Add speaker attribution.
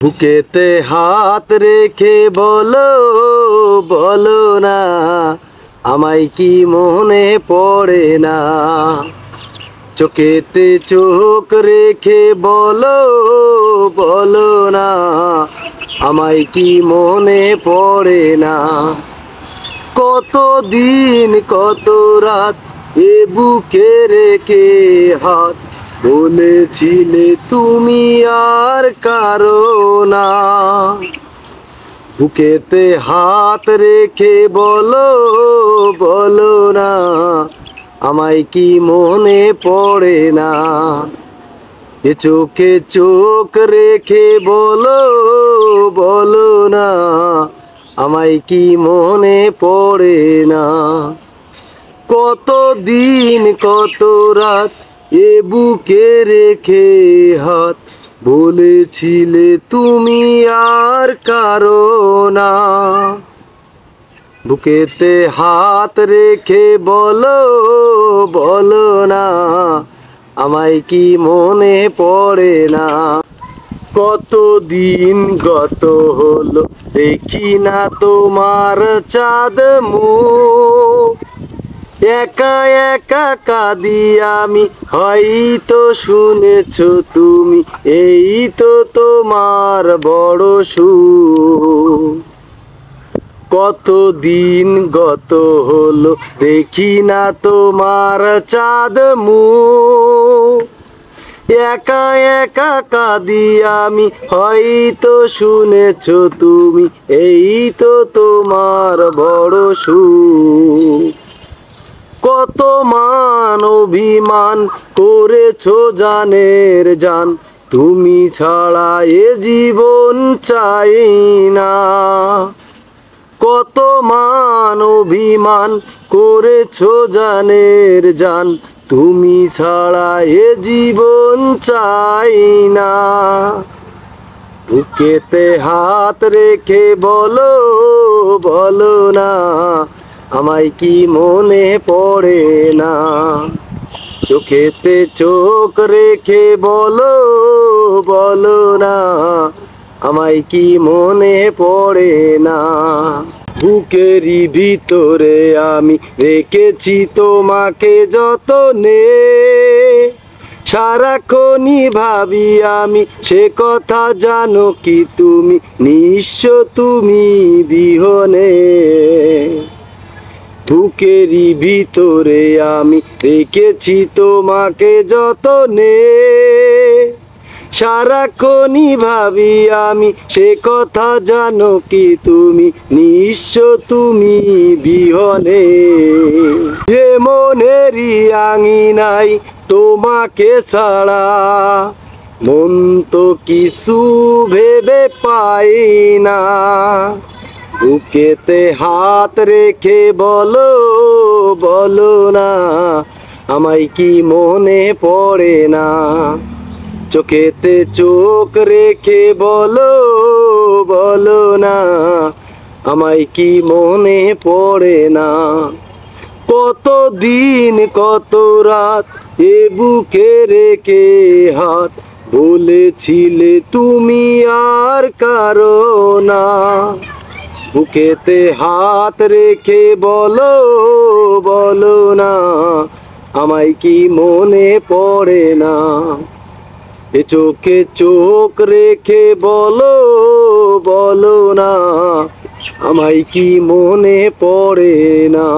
Speaker 1: বুকেতে হাত রেখে বলো বলো না, আমায় কি মনে পড়ে না। চোখেতে চোখ রেখে বলো বলো না, আমায় কি মনে পড়ে না। কত দিন কত রাত এ বুকে রেখে হাত, বলেছিলে তুমি আর কারো না। বুকেতে হাত রেখে বলো বলো না, আমায় কি মনে পড়ে না। এ চোখে চোখ রেখে বলো বলো না, আমায় কি মনে পড়ে না। কত দিন কত রাত এ বুকে রেখে হাত, বলেছিলে তুমি আর কারো না। বুকেতে হাত রেখে বলো বলো না, আমায় কি মনে পড়ে না। কত দিন গত হলো দেখি না তোমার চাঁদ মুখ, একা একা কাঁদি আমি, হয়তো শুনেছো তুমি, এই তো তোমার বড় সুখ। কত দিন গত হলো দেখি না তোমার চাঁদ মুখ, একা একা কাঁদি আমি, হয়তো শুনেছো তুমি, এই তো তোমার বড় সুখ। কত মান অভিমান করেছো জানের জান, তুমি ছাড়া এ জীবন চাই না। কত মান অভিমান করেছো জানের জান, তুমি ছাড়া এ জীবন চাই না। বুকেতে হাত রেখে বলো বলো না, আমায় কি মনে পড়ে না। চোখেতে চোখ রেখে বলো বলো না, আমায় কি মনে পড়ে না। বুকেরই ভিতরে আমি রেখেছি তোমাকে যতনে, সারাক্ষণই ভাবি আমি সে কথা, জানো কি তুমি, নিঃস্ব তুমি বিহনে। বুকেরই ভিতরে আমি রেখেছি তোমাকে যতনে, সারাক্ষণই ভাবি আমি সে কথা, জানো কি তুমি, নিঃস্ব তুমি বিহনে। এ মনেরই আঙিনাই তোমাকে ছাড়া, মন তো কিছু ভেবে পাই না। বুকেতে হাত রেখে বলো বলো না, আমায় কি মনে পড়ে না। চোখেতে চোখ রেখে বলো বলো না, আমায় কি মনে পড়ে না। কত দিন কত রাত এ বুকে রেখে হাত, বলেছিলে তুমি আর কারো না। বুকেতে হাত রেখে বলো বলো না, আমায় কি মনে পড়ে না। এ চোখে চোখ রেখে বলো বলো না, আমায় কি মনে পড়ে না।